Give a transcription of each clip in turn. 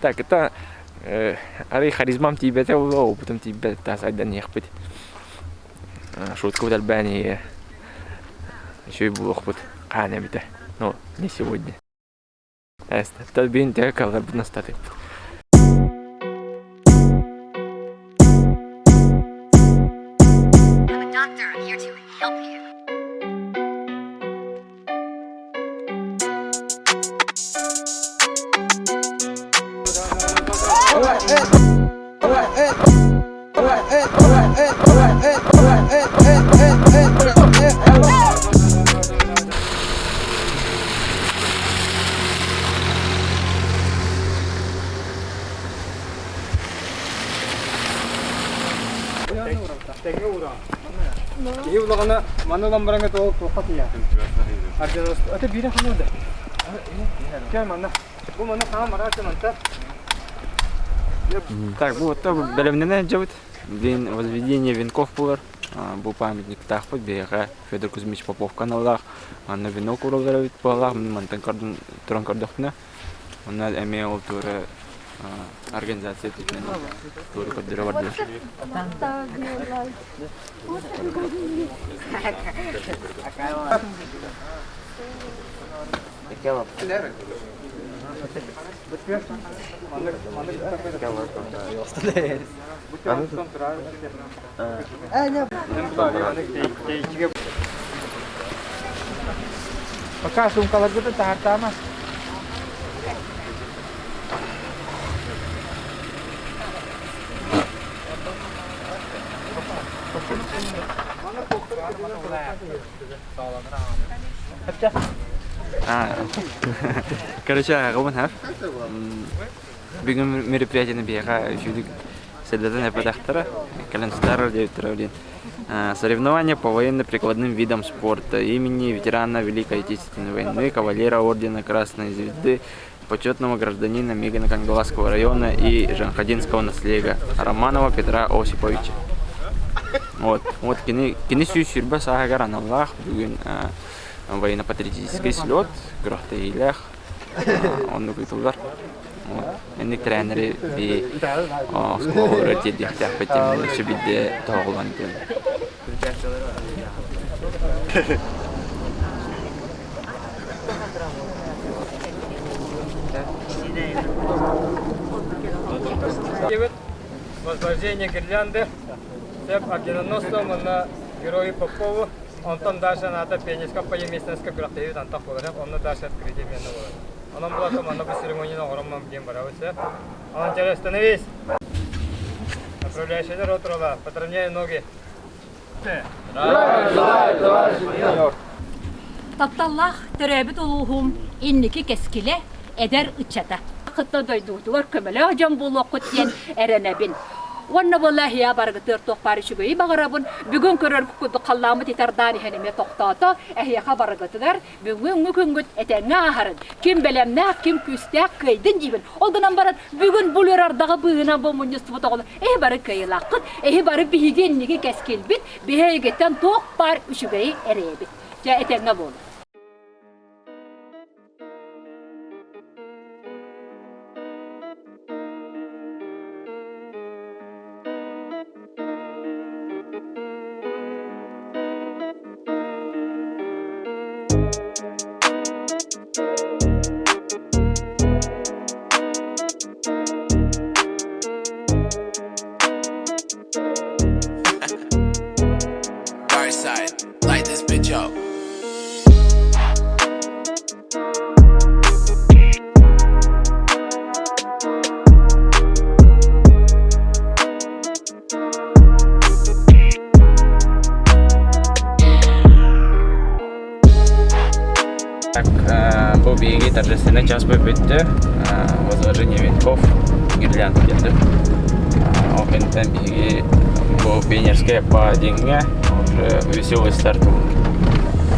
Так, это арый харизмам тибете было, опытом тибете тас айдан ехпет. Шутка вот бани еще и блохпут. Каня бите. Ну, не сегодня. Это бин те калар на статик. 이게 올라가나 만나간 바람에 또 똑같이야. это 비례 하는데. 그냥 만나. 뭐 만나 가만 말할 때 많다. Так, вот там белемнене делают. Возведение венков было. Был памятник Тахпот, Бега, Федор Кузьмич Попов в каналах. На венок ураловит по Аллах, Мантен Тронкардохна. Он имел туре организация туре поддерживать. Пока сумкалар где-то тартама. Короче, Роман Бегом мероприятие на Бега, Седатана Патахтара, Каленстар, соревнования по военно-прикладным видам спорта имени ветерана Великой Отечественной войны, кавалера Ордена Красной Звезды, почетного гражданина Мигано-Кангаласского района и Жанхадинского наследия Романова Петра Осиповича. Вот кинесию сюрба сагара на Аллах, военно-патриотический слет, грохта и лях, он нукайтулар. Энник тренеры би скоро тедихтях потем сюбиде тоголан тен. Возложение гирлянды. Цеп орденоносцем на герои Попову. Антон даже на это пенежка полеместненская грохта антах говорят, он даже открытие меня говорит. Она была там, она по церемонии на огромном гембаравце. Он теперь становись. Направляющий рот рола, подровняй ноги. Tatallah törəbit uluğum inniki keskile eder ıçata. Kıtta doydular kömele hocam bulu okutyen erenebin. Wanna wallahi ya bargatır toqpari şügeyi bağırabın. Bugün körür kukudu kallamı titardani henime toqtata. Ehya habargatılar. Bugün müküngüt etenge aharın. Kim belemnek, kim küstek kıydın jibin. Oldunan barat bugün bulurardağı bığına bu munyustu toğulu. Barı kıyılaqıt. Barı bihigenniki keskilbit. Bihegetten toqpar şügeyi erebit. Ja etenge bolu. Light this bitch up. Так, по беге торжественный час победите. Возложение венков, гирлянд где-то. Опентен беги по пионерской по деньге. Уже веселый старт.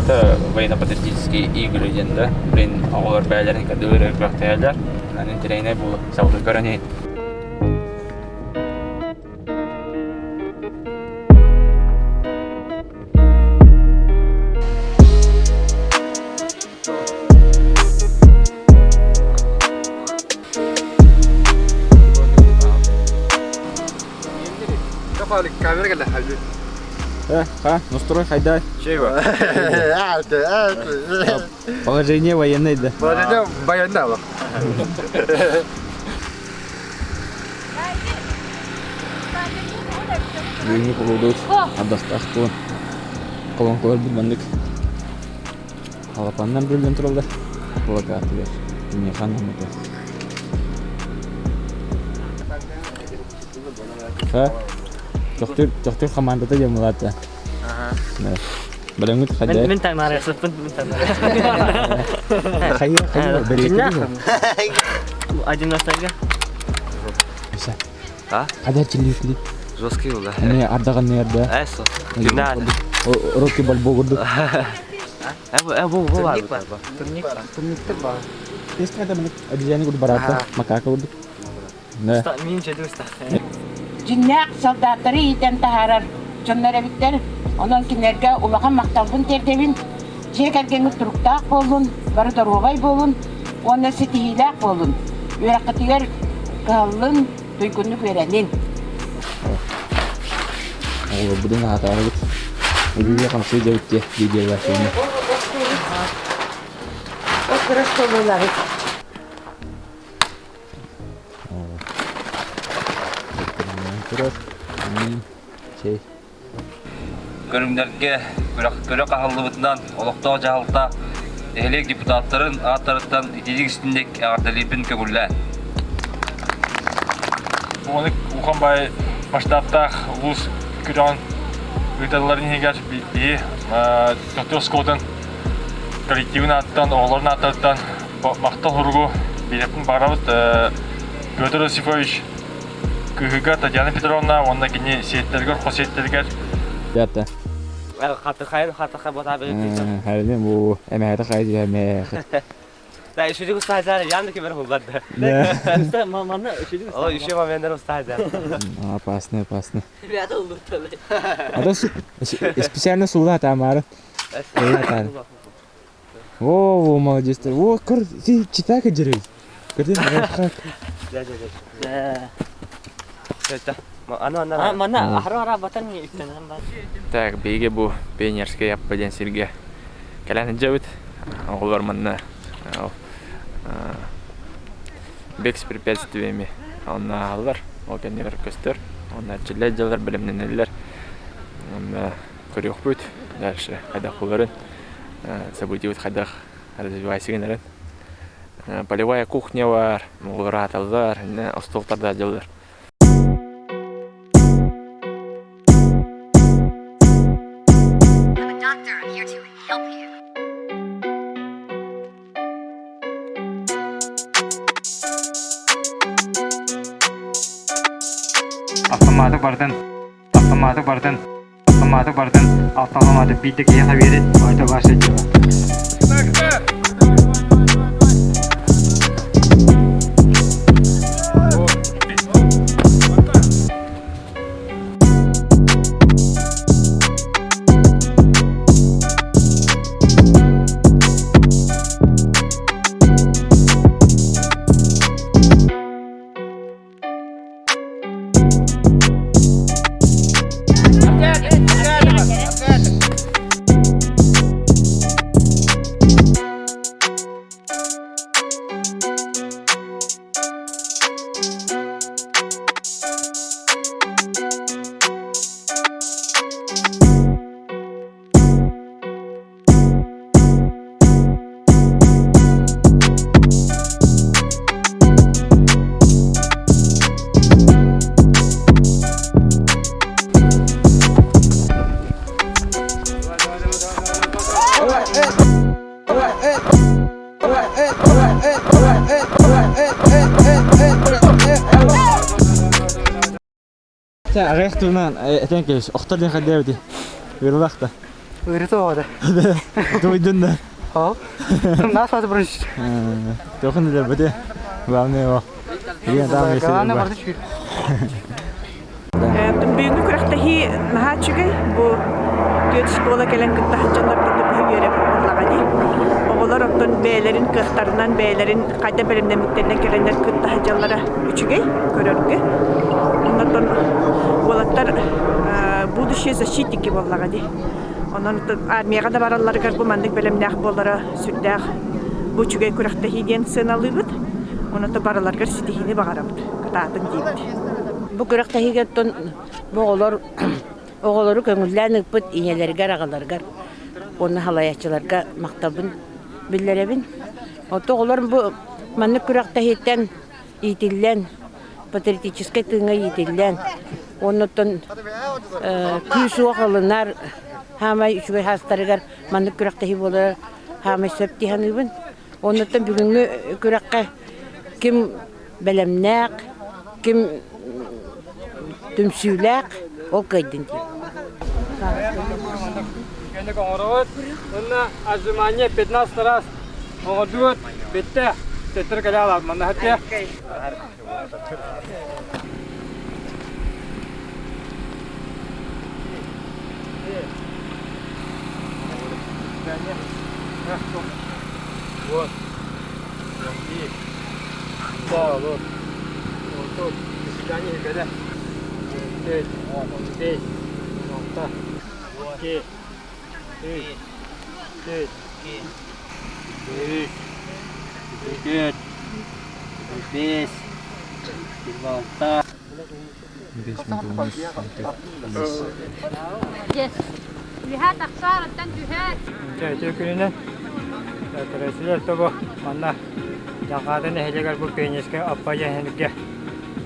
Это военно-патриотические игры, да? Блин, олар бәлерін кәдуірі көқтәйлер. Нәнін терейне бұл сауды көрінейін. خالك كاميرا كده حبيبي Ха, настрой хайдай. чего Положение военное, да. Положение военного Үйіне қолдауды. Адастақ қолын. Қолын қолар бұл бандық. Қалапаннан бөлген тұрылды. Плакаты бер. Дүние қанын мұты. Ха? Жоқтыр командада жамылады. Біліңгіт қайдай? Мен таңнар ясыппын, мен таңнар. Қайы, берекелі. Один настайга. Қайда чилікли? Жесткий был, да? Не, ардаған нерді. Эсо. Гимнали. Роки бальбо көрді. Бұл бар. Турниктер бар. Ескі қайда мінік? Әдізәні көрді барады. Макака көрді. Не. Мен жеді ұста. Жиннақ солдаттары итен тахарар. Жонлар әбіттер, онан кинерге улаға мақталбын тердебін. Жек әргені тұрықтақ болын, бары дұрғай болын, оны сетихилақ болын. Үйраққытығар қалын тойгүнлік верәнін. Ол бұдың атағы бұд. Үйге қамсы жәуітте видеолар сөйіне. Осырас болылары. Көріңдерге көрі қағылыбытынан олықтау жағылта әлек депутаттарын аттарыттан итедік үстіндек ағардалипін көгілі. Оны Уханбай масштабтах улус күрән үйтәләрен егәр бии доктор Скотын коллективын аттан, оғларын аттарыттан мақтал хұрғы билепін барабыт Петр Осифович күхіға Татьяна Петровна, онына кені сеттергер, қосеттергер. Бәтті. Қатыр қайын, қатыр қай бота бөліп. Әрден бұл әмәді қайды әмәді. Да, үшілік ұстайзар, янды кемер құлбады. Ұста, маманы үшілік ұстайзар. Ол үші моментер ұстайды. Опасны. Ребята ұлдыртылы. Ада специально сулы атамары. О, молодецтер. О, көр, сен читака жүрей. Көрден, рахат. Мана, ахра батан не үктенен бар. Так, бейге бұл пионерский аппаден сирге. Кәләні жауыт. Ол бар манна. Бек с препятствиями. Онна алар. Ол кәневер көстер. Онна чилlet жалар, білімненелер. Онна көрек бұд. Дальше қайдақ бұларын. Событий бұд қайдақ развивайсыгенерін. Полевая кухня бар. Мұғылыра аталдар. Остолтарда жалар. Автоматы бардын, автоматы битік еға берет, айта башы жева. Рехтунан, этенкеш, охтаден хадевди. Верлахта. Үйреті оғады. Тойдунда. Ол? Нас баты бұрыншы. Тоқын да бөте. Главное о. Главное барды чүйір. Бүгінгі күріқтахи мәхатшығы бұл төт школа кәлін күтті хатчалар күтті бұл үйері бұллаға дей. Оғылар Ondan beylerin kıhtarından beylerin kayda bölümlemeklerine gelenler kıhta hacallara üçüge körörgü. Ondan olatlar bu düşe защитники боллага ди. Ondan armiyaya da barallar gar bu mandık bölümnek bollara sürdük. Bu üçüge kurakta hidyen sınalıydı. Ondan da barallar gar sitihini bağıramdı. Kıtaatın deyip. Bu kurakta higetten oğulları köngüllenip bit inelerge ağalarga onu halayatçılarga maktabın billerebin. Oğullar bu mandık kurakta hitten itillen patriotik tığına itillen. Ondan küsü oğullar hama üçüge hastarıgar mandık kurakta hibolar hama söpti hanıbın. Ondan bugünkü kurakka kim belemnek kim tümsülek o kaydın deyip. Kendi kongrot, bununla azumanya 15 раз kongrot bitti. Tether kali alat mana hati. Вот. Да, вот. Вот тут. Свидание, когда. Здесь. Здесь. Нокта. Окей. Здесь. Здесь. Здесь. Здесь. Здесь. Волта. Yes. Lihat aksar dan juhat. Jadi kini terusnya tu bu mana yang ada ni hanya kalau penyes ke apa yang hendak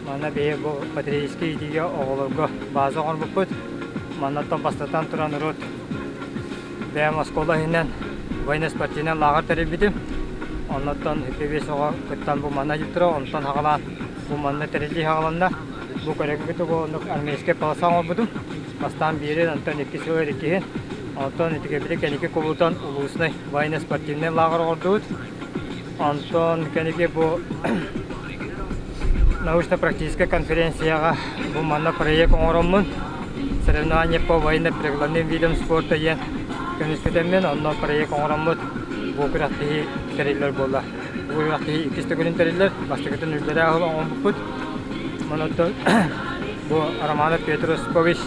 mana biar bu patriski dia orang go bahasa orang buput mana tu pastatan turan urut biar sekolah ini Vainas partinya lagar terbitim ondan hepimiz o ketan bu mana jutro ondan hakalan bu mana terjadi hakalanna bu kerja itu bu untuk armeske pasang obutum pastan biri ondan ikisi öyle kihin ondan itu kebiri keniki komutan ulusnay Vainas partinya lagar ordut ondan keniki bu научно-практическая конференция bu mana proyek orang соревнования по военно-прикладным видам спорта я Könüskütemden ondan proyek oğramut bu kıraqtihi teriller bolla. Bu kıraqtihi ikisi günün teriller baştakıtın ülkede ağıl oğun buput. Monotton bu Romana Petroskovich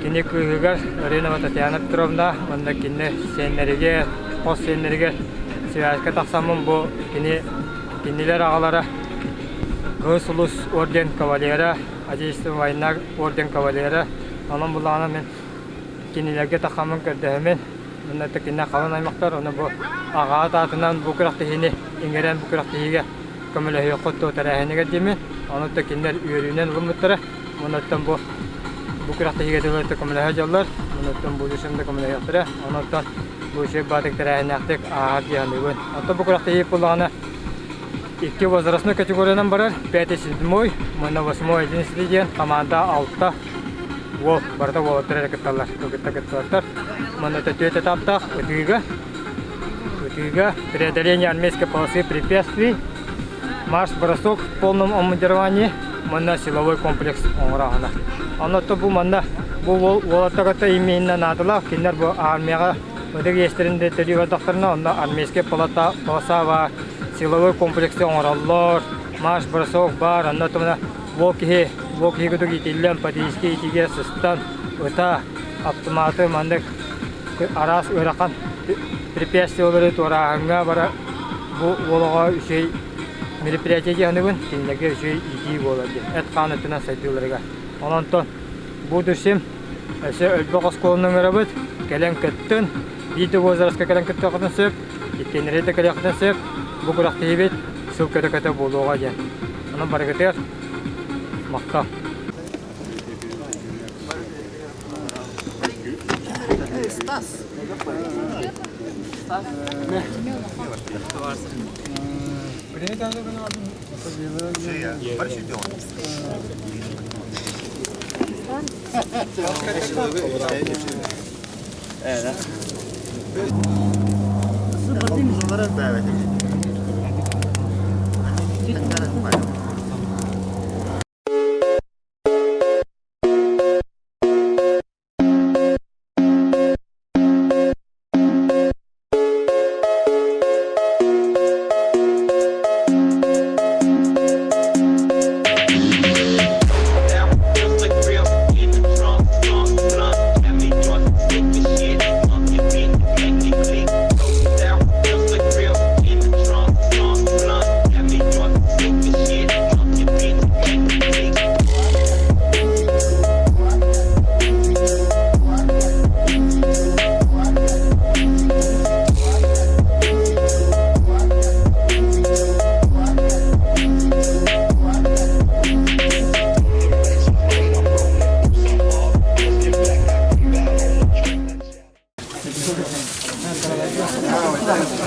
kini kuyugar Irina Tatyana Petrovna onda kini senlerige, os senlerige siyasete taksamın bu kiniler ağalara Gısulus Orden Kavalyera, Acıstı Vaynak Orden Kavalyera onun bulağına men kinilerge takhamın kerdehmin bunda tekinna kalan aymaktar onu bu ağa tatından bu kıraqtihini ingeren bu kıraqtihiga kömele yoquttu tarahini gedimi onu tekinler üyelünen bulmuttara ondan bu kıraqtihiga devlet kömele hajallar ondan bu düşünde kömele yaptıra ondan bu şey batık tarahini aktık ağa diyanıbın ondan bu kıraqtihi pulağına iki возрастной категориядан барар 5-7 мына 8-11 диен команда 6 Вол, барда вол трекетталар, кетталар. Мына тет этапта утыга преодоление армейской полосы препятствий, марш-бросок в полном омундировании, мына силовой комплекс оңрагына. Аны то бу мына бу волатагата именно надыла, кинер бу армияга өдег естеринде төлөй докторуна онда армейский полоса ва силовой комплекс оңраллар, марш-бросок бар, аны то мына волки гудуги тиллен падиски итиге сыстан өта автоматы мандык арас өракан препятствиялары турагanga бара бу олога үшей мероприятие жаныбын тиндеге үшей ити болады. Эт канатына сайтыларга. Онтон бу дүшем эсе өлбөгөс колунун өрөбөт келен кеттен бите возрастка келен кеттен сөп икенерете келен сөп бу курактыбет сылкыда ката болууга жан. Анан баргатер Makta. Stas.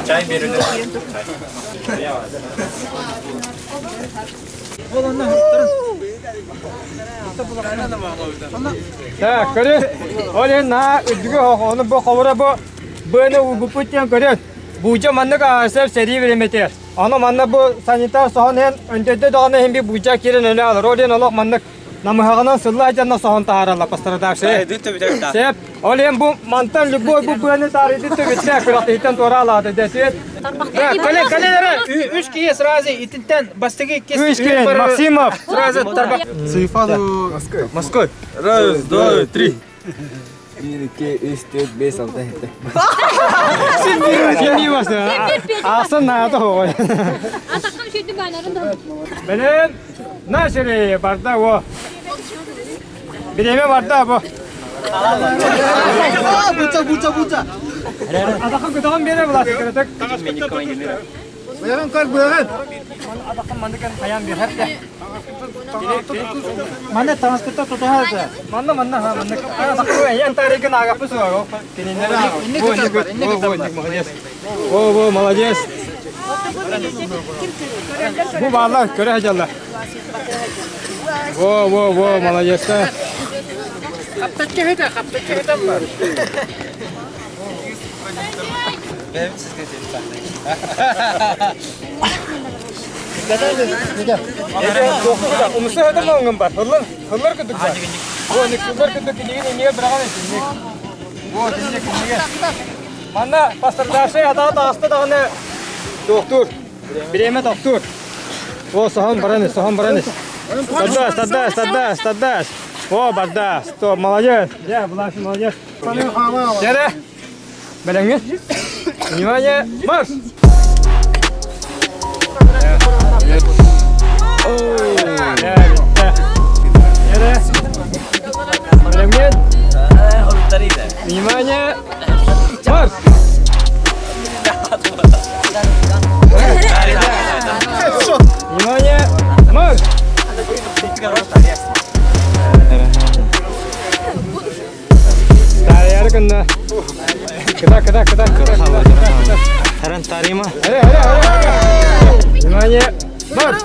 Çay verin. Ha, görün. Olin na üdüge onu bu kavura bu böyle uguputyan görün. Buca manna kasar seri verimeter. Ana manna bu sanitar sahan hen öndede dağına hem bir buca kirin öne alır. Olin Allah manna namahağından sılla canına sahan taharala pastırda şey. Sep olin bu mantan lüboy bu böyle tarihte bitti kıratıytan toraladı desin. Коллега, 3 киес сразу, и ты там бастыгы киес. 3 kere Максимов. Сразу тарбак. Цифаду Москва. Раз, два, три. 1, 2, 3, 4, 5, 6, 7. Şimdi başla. Asın nada o. Атаккан шүйдү байнарында. Benim nasıl barda o? Bireme barda bu. Буца. Adakın gıdağın bire bulasın kırıtık. Бuyurun kar buyurun. Adakın mandıkan kayan bir hep de. Mana transporta tutuyor. Manna ha mandık. Adakın yan tarihin agapı su var. Bu молодец. Bu bağlar göre hacalar. Bu молодец. Kapta var. Umusu hada mı onun var? Hırlar kıdık var. Bu ne hırlar kıdık niye bırakan etsin? Bu dinle niye? Manna pastırda şey hada da hasta da ne? Doktor. Bireme doktor. O sahan baranes. Стадас. О, бардас. То, молодец. Я, Влад, молодец. Сяда. Беленгин. Внимание, марш! Внимание, марш! Внимание, марш! Tayar kena. Kita. Таран тарима. Внимание, марш!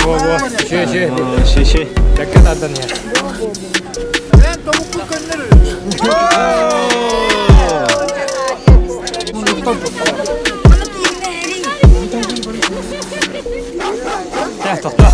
Во. Şey. Dikkat adın ya. Tohta.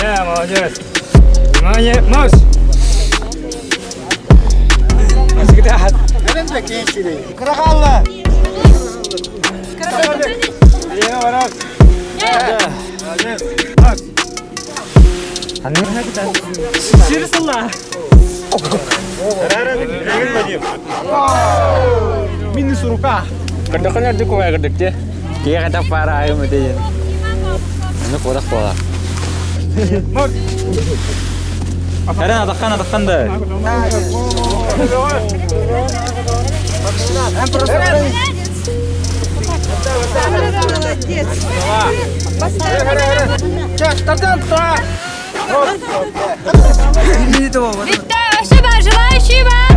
Ya, молодец. Внимание, марш! Masih kita hat. Kerakallah. Iya, waras. Seriusallah. Mini suruka. Kedekannya di kue kedeknya. Dia kata parah ayam itu ya. Ini korak. Таран атаккан да. Bitti. Aşağı желающий var.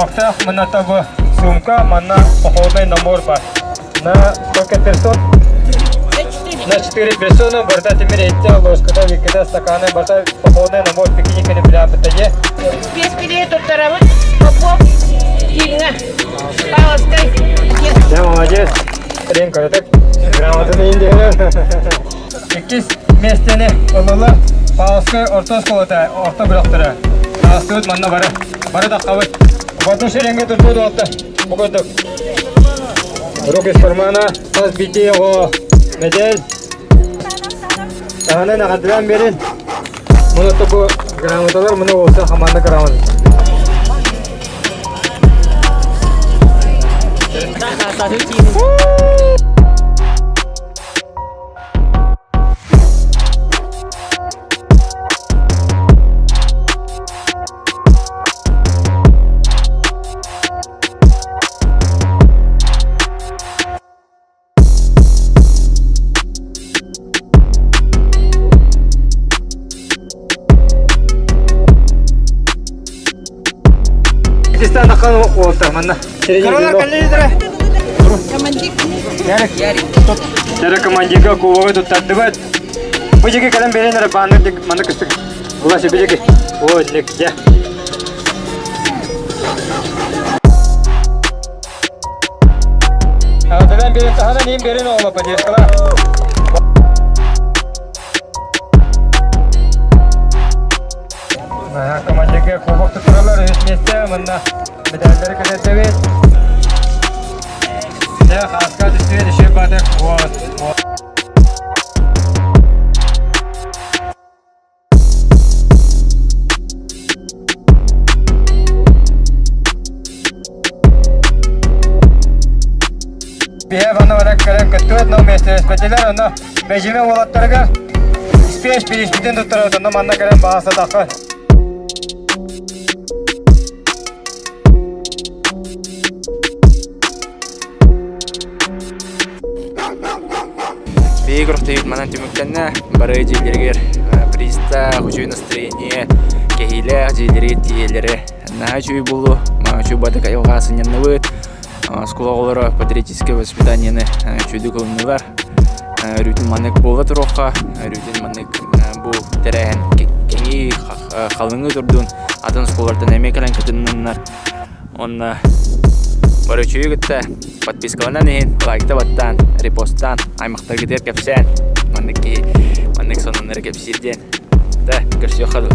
Вакта мана того сумка, мана походный набор бар. На сколько персон? На 4 персона, барта темеретя, ложка, викида, стаканы, барта походный набор пикника не бля бытае. Без билетов таравы, попов, кинга, палочкой. Ya, молодец. Крем картек. Грамотаны индиген. 2 местени ололар. Пауска орта сколата, орта бирактыра. Тастыт манна бары. Бары да кабыт. Батын шеренге турду атты. Богодук. Руки сформана, таз бити о медель. Таны нагадыран берин. Муну тупу Грамоталар мына болса команда грамота. Кистан акан олта мына. Королар каллидер. Тера командирга кувага туттадыбат. Бу жерге калам беренер баны деп мына кыстык. Була себеге. О, некте. Ададан берен тахана нем берен ола поддержкала. Командирге кубок туттыралар өз месте мына медальдер кадетебет. Я хаска düştüğü düşe batık. Вот. Bihe bana olarak kalem kötüet no mesleği spetiler onu mecime olatlarga ispiyeş bir işbiden tutturuyordu. No manna kalem bahasa takı. Игры стоит манан тümüktenне бары жилдергер приста хучуй настроение кehile жилдери тиелери на чуй булу ма чуй бады кайылгасын янныбыт скулаголора патриотическое воспитание чуйду кылынылар рютин манек болга туроққа рютин манек бу терен кеңи халыңы турдун атын скулардан эмекалан кытыннар онна бары чуй гытта подпискаланан ehen лайкта баттан репосттан аймактар кетер кепсен манек сонун эркеп сирден да көрсө хаду